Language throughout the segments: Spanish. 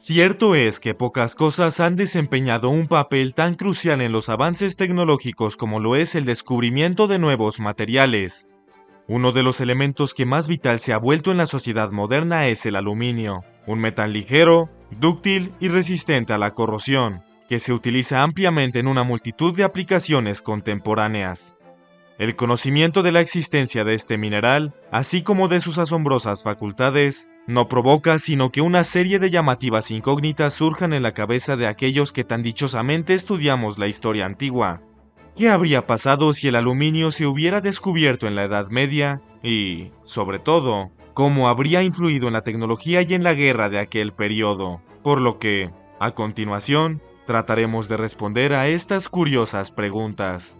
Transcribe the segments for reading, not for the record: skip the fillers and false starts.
Cierto es que pocas cosas han desempeñado un papel tan crucial en los avances tecnológicos como lo es el descubrimiento de nuevos materiales. Uno de los elementos que más vital se ha vuelto en la sociedad moderna es el aluminio, un metal ligero, dúctil y resistente a la corrosión, que se utiliza ampliamente en una multitud de aplicaciones contemporáneas. El conocimiento de la existencia de este mineral, así como de sus asombrosas facultades, no provoca sino que una serie de llamativas incógnitas surjan en la cabeza de aquellos que tan dichosamente estudiamos la historia antigua. ¿Qué habría pasado si el aluminio se hubiera descubierto en la Edad Media? Y, sobre todo, ¿cómo habría influido en la tecnología y en la guerra de aquel periodo? Por lo que, a continuación, trataremos de responder a estas curiosas preguntas.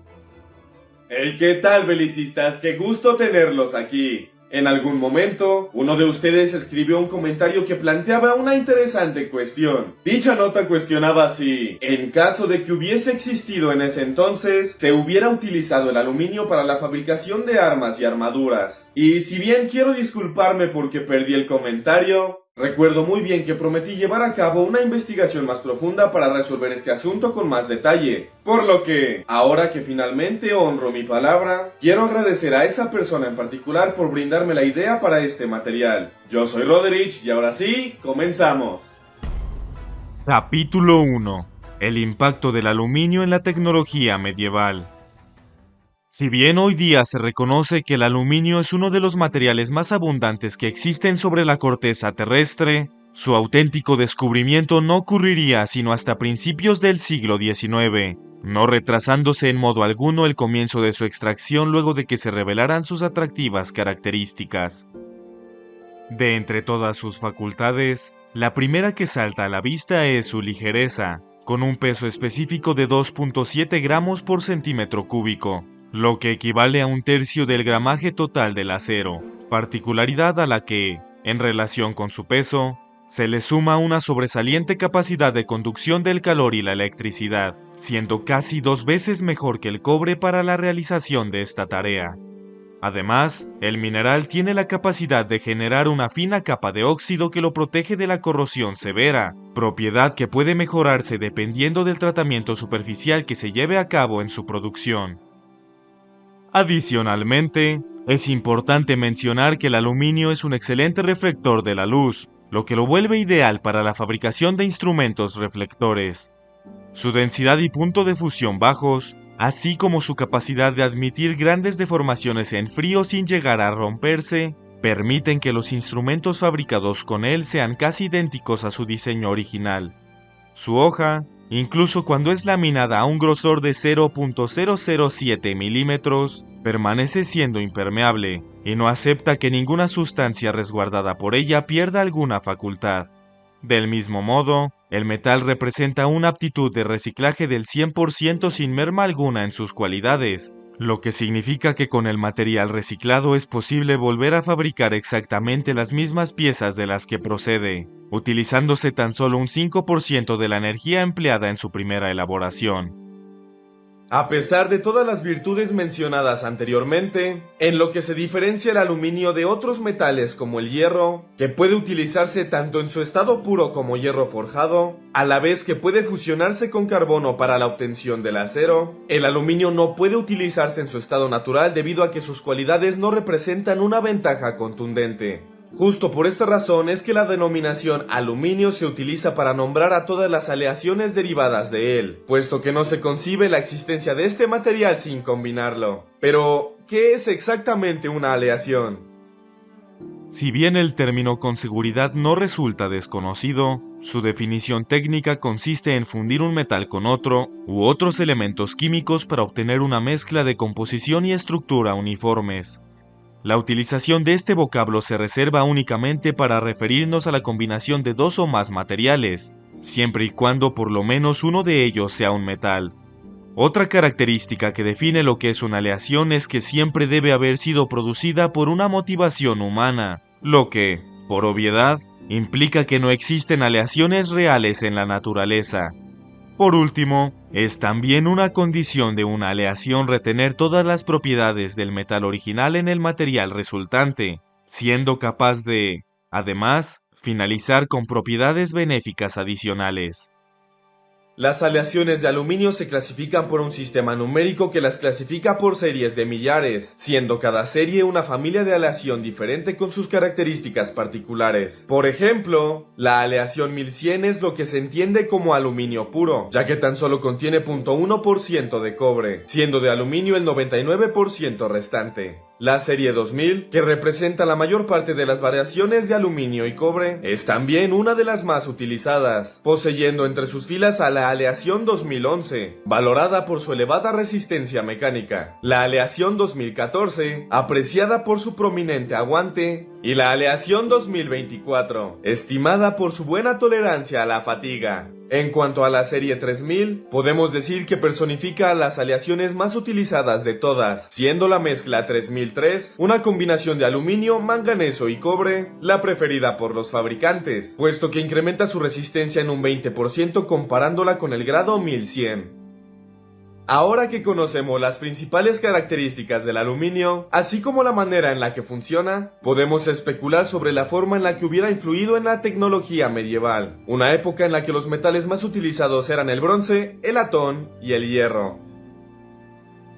Hey, ¿qué tal, belicistas? Qué gusto tenerlos aquí. En algún momento, uno de ustedes escribió un comentario que planteaba una interesante cuestión. Dicha nota cuestionaba si, en caso de que hubiese existido en ese entonces, se hubiera utilizado el aluminio para la fabricación de armas y armaduras. Y si bien quiero disculparme porque perdí el comentario, recuerdo muy bien que prometí llevar a cabo una investigación más profunda para resolver este asunto con más detalle. Por lo que, ahora que finalmente honro mi palabra, quiero agradecer a esa persona en particular por brindarme la idea para este material. Yo soy Roderich y ahora sí, comenzamos. Capítulo 1. El impacto del aluminio en la tecnología medieval. Si bien hoy día se reconoce que el aluminio es uno de los materiales más abundantes que existen sobre la corteza terrestre, su auténtico descubrimiento no ocurriría sino hasta principios del siglo XIX, no retrasándose en modo alguno el comienzo de su extracción luego de que se revelaran sus atractivas características. De entre todas sus facultades, la primera que salta a la vista es su ligereza, con un peso específico de 2.7 gramos por centímetro cúbico, lo que equivale a un tercio del gramaje total del acero, particularidad a la que, en relación con su peso, se le suma una sobresaliente capacidad de conducción del calor y la electricidad, siendo casi 2 veces mejor que el cobre para la realización de esta tarea. Además, el mineral tiene la capacidad de generar una fina capa de óxido que lo protege de la corrosión severa, propiedad que puede mejorarse dependiendo del tratamiento superficial que se lleve a cabo en su producción. Adicionalmente, es importante mencionar que el aluminio es un excelente reflector de la luz, lo que lo vuelve ideal para la fabricación de instrumentos reflectores. Su densidad y punto de fusión bajos, así como su capacidad de admitir grandes deformaciones en frío sin llegar a romperse, permiten que los instrumentos fabricados con él sean casi idénticos a su diseño original. Su hoja, incluso cuando es laminada a un grosor de 0.007 milímetros, permanece siendo impermeable y no acepta que ninguna sustancia resguardada por ella pierda alguna facultad. Del mismo modo, el metal representa una aptitud de reciclaje del 100% sin merma alguna en sus cualidades, lo que significa que con el material reciclado es posible volver a fabricar exactamente las mismas piezas de las que procede, utilizándose tan solo un 5% de la energía empleada en su primera elaboración. A pesar de todas las virtudes mencionadas anteriormente, en lo que se diferencia el aluminio de otros metales como el hierro, que puede utilizarse tanto en su estado puro como hierro forjado, a la vez que puede fusionarse con carbono para la obtención del acero, el aluminio no puede utilizarse en su estado natural debido a que sus cualidades no representan una ventaja contundente. Justo por esta razón es que la denominación aluminio se utiliza para nombrar a todas las aleaciones derivadas de él, puesto que no se concibe la existencia de este material sin combinarlo. Pero, ¿qué es exactamente una aleación? Si bien el término con seguridad no resulta desconocido, su definición técnica consiste en fundir un metal con otro u otros elementos químicos para obtener una mezcla de composición y estructura uniformes. La utilización de este vocablo se reserva únicamente para referirnos a la combinación de dos o más materiales, siempre y cuando por lo menos uno de ellos sea un metal. Otra característica que define lo que es una aleación es que siempre debe haber sido producida por una motivación humana, lo que, por obviedad, implica que no existen aleaciones reales en la naturaleza. Por último, es también una condición de una aleación retener todas las propiedades del metal original en el material resultante, siendo capaz de, además, finalizar con propiedades benéficas adicionales. Las aleaciones de aluminio se clasifican por un sistema numérico que las clasifica por series de millares, siendo cada serie una familia de aleación diferente con sus características particulares. Por ejemplo, la aleación 1100 es lo que se entiende como aluminio puro, ya que tan solo contiene 0.1% de cobre, siendo de aluminio el 99% restante. La serie 2000, que representa la mayor parte de las variaciones de aluminio y cobre, es también una de las más utilizadas, poseyendo entre sus filas a la aleación 2011, valorada por su elevada resistencia mecánica, la aleación 2014, apreciada por su prominente aguante, y la aleación 2024, estimada por su buena tolerancia a la fatiga. En cuanto a la serie 3000, podemos decir que personifica las aleaciones más utilizadas de todas, siendo la mezcla 3003, una combinación de aluminio, manganeso y cobre, la preferida por los fabricantes, puesto que incrementa su resistencia en un 20% comparándola con el grado 1100. Ahora que conocemos las principales características del aluminio, así como la manera en la que funciona, podemos especular sobre la forma en la que hubiera influido en la tecnología medieval, una época en la que los metales más utilizados eran el bronce, el latón y el hierro.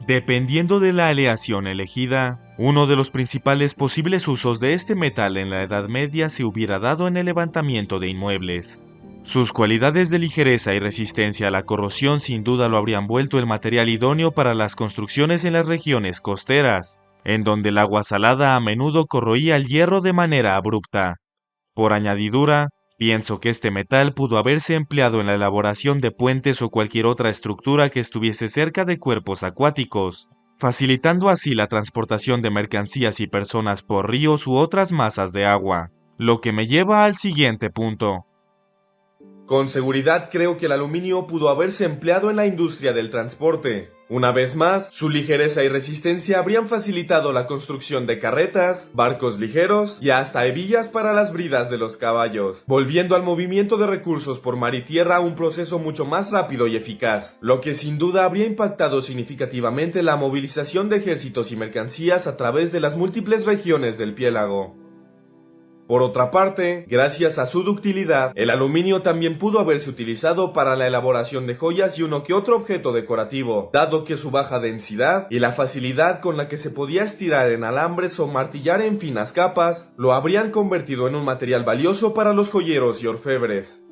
Dependiendo de la aleación elegida, uno de los principales posibles usos de este metal en la Edad Media se hubiera dado en el levantamiento de inmuebles. Sus cualidades de ligereza y resistencia a la corrosión sin duda lo habrían vuelto el material idóneo para las construcciones en las regiones costeras, en donde el agua salada a menudo corroía el hierro de manera abrupta. Por añadidura, pienso que este metal pudo haberse empleado en la elaboración de puentes o cualquier otra estructura que estuviese cerca de cuerpos acuáticos, facilitando así la transportación de mercancías y personas por ríos u otras masas de agua. Lo que me lleva al siguiente punto. Con seguridad creo que el aluminio pudo haberse empleado en la industria del transporte. Una vez más, su ligereza y resistencia habrían facilitado la construcción de carretas, barcos ligeros y hasta hebillas para las bridas de los caballos, volviendo al movimiento de recursos por mar y tierra un proceso mucho más rápido y eficaz, lo que sin duda habría impactado significativamente la movilización de ejércitos y mercancías a través de las múltiples regiones del piélago. Por otra parte, gracias a su ductilidad, el aluminio también pudo haberse utilizado para la elaboración de joyas y uno que otro objeto decorativo, dado que su baja densidad y la facilidad con la que se podía estirar en alambres o martillar en finas capas, lo habrían convertido en un material valioso para los joyeros y orfebres.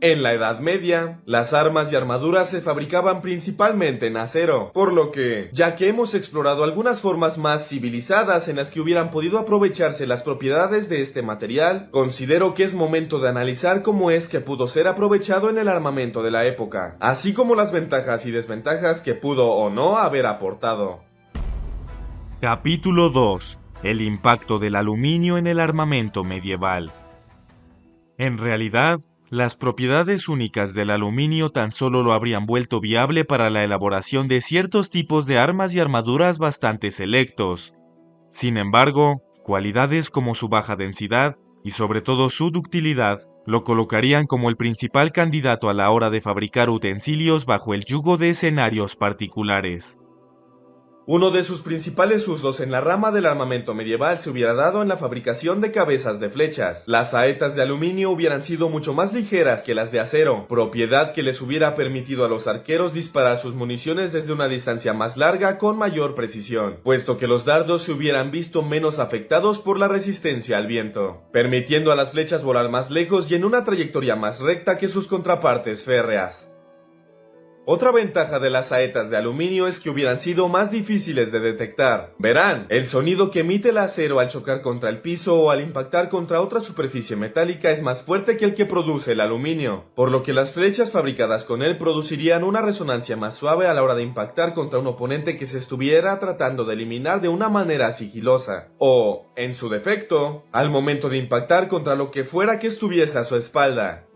En la Edad Media, las armas y armaduras se fabricaban principalmente en acero, por lo que, ya que hemos explorado algunas formas más civilizadas en las que hubieran podido aprovecharse las propiedades de este material, considero que es momento de analizar cómo es que pudo ser aprovechado en el armamento de la época, así como las ventajas y desventajas que pudo o no haber aportado. Capítulo 2. El impacto del aluminio en el armamento medieval. En realidad, las propiedades únicas del aluminio tan solo lo habrían vuelto viable para la elaboración de ciertos tipos de armas y armaduras bastante selectos. Sin embargo, cualidades como su baja densidad y sobre todo su ductilidad lo colocarían como el principal candidato a la hora de fabricar utensilios bajo el yugo de escenarios particulares. Uno de sus principales usos en la rama del armamento medieval se hubiera dado en la fabricación de cabezas de flechas. Las saetas de aluminio hubieran sido mucho más ligeras que las de acero, propiedad que les hubiera permitido a los arqueros disparar sus municiones desde una distancia más larga con mayor precisión, puesto que los dardos se hubieran visto menos afectados por la resistencia al viento, permitiendo a las flechas volar más lejos y en una trayectoria más recta que sus contrapartes férreas. Otra ventaja de las saetas de aluminio es que hubieran sido más difíciles de detectar. Verán, el sonido que emite el acero al chocar contra el piso o al impactar contra otra superficie metálica es más fuerte que el que produce el aluminio, por lo que las flechas fabricadas con él producirían una resonancia más suave a la hora de impactar contra un oponente que se estuviera tratando de eliminar de una manera sigilosa, o, en su defecto, al momento de impactar contra lo que fuera que estuviese a su espalda.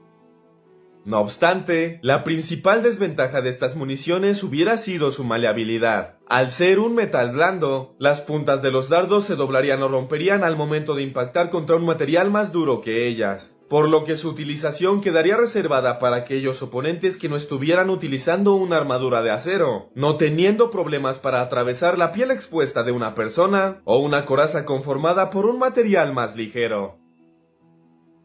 No obstante, la principal desventaja de estas municiones hubiera sido su maleabilidad. Al ser un metal blando, las puntas de los dardos se doblarían o romperían al momento de impactar contra un material más duro que ellas, por lo que su utilización quedaría reservada para aquellos oponentes que no estuvieran utilizando una armadura de acero, no teniendo problemas para atravesar la piel expuesta de una persona o una coraza conformada por un material más ligero.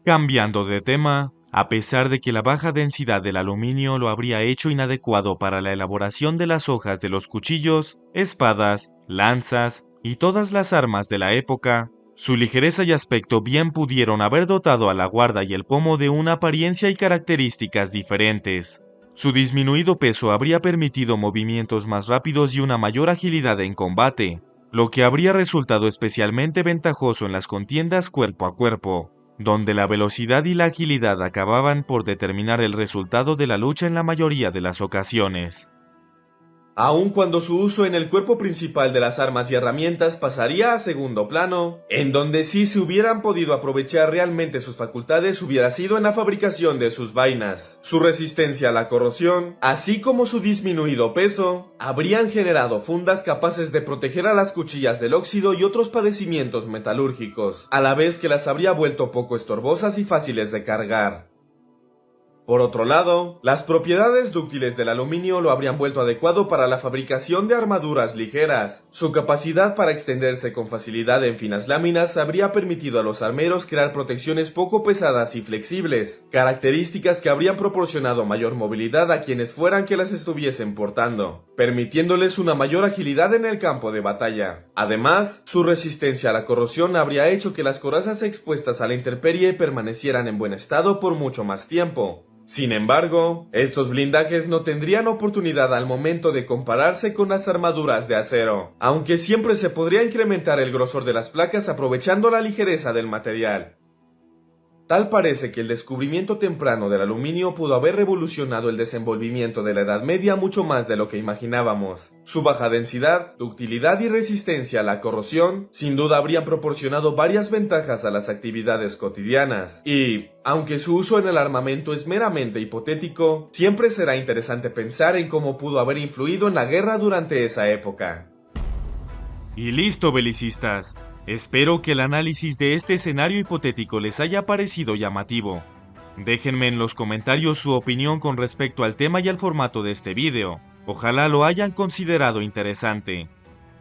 Cambiando de tema, a pesar de que la baja densidad del aluminio lo habría hecho inadecuado para la elaboración de las hojas de los cuchillos, espadas, lanzas y todas las armas de la época, su ligereza y aspecto bien pudieron haber dotado a la guarda y el pomo de una apariencia y características diferentes. Su disminuido peso habría permitido movimientos más rápidos y una mayor agilidad en combate, lo que habría resultado especialmente ventajoso en las contiendas cuerpo a cuerpo, donde la velocidad y la agilidad acababan por determinar el resultado de la lucha en la mayoría de las ocasiones. Aun cuando su uso en el cuerpo principal de las armas y herramientas pasaría a segundo plano, en donde si se hubieran podido aprovechar realmente sus facultades hubiera sido en la fabricación de sus vainas. Su resistencia a la corrosión, así como su disminuido peso, habrían generado fundas capaces de proteger a las cuchillas del óxido y otros padecimientos metalúrgicos, a la vez que las habría vuelto poco estorbosas y fáciles de cargar. Por otro lado, las propiedades dúctiles del aluminio lo habrían vuelto adecuado para la fabricación de armaduras ligeras. Su capacidad para extenderse con facilidad en finas láminas habría permitido a los armeros crear protecciones poco pesadas y flexibles, características que habrían proporcionado mayor movilidad a quienes fueran que las estuviesen portando, permitiéndoles una mayor agilidad en el campo de batalla. Además, su resistencia a la corrosión habría hecho que las corazas expuestas a la intemperie permanecieran en buen estado por mucho más tiempo. Sin embargo, estos blindajes no tendrían oportunidad al momento de compararse con las armaduras de acero, aunque siempre se podría incrementar el grosor de las placas aprovechando la ligereza del material. Tal parece que el descubrimiento temprano del aluminio pudo haber revolucionado el desenvolvimiento de la Edad Media mucho más de lo que imaginábamos. Su baja densidad, ductilidad y resistencia a la corrosión sin duda habrían proporcionado varias ventajas a las actividades cotidianas. Y, aunque su uso en el armamento es meramente hipotético, siempre será interesante pensar en cómo pudo haber influido en la guerra durante esa época. Y listo, belicistas. Espero que el análisis de este escenario hipotético les haya parecido llamativo. Déjenme en los comentarios su opinión con respecto al tema y al formato de este video. Ojalá lo hayan considerado interesante.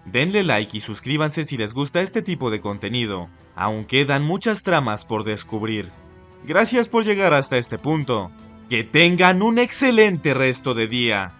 Denle like y suscríbanse si les gusta este tipo de contenido. Aún quedan muchas tramas por descubrir. Gracias por llegar hasta este punto. Que tengan un excelente resto de día.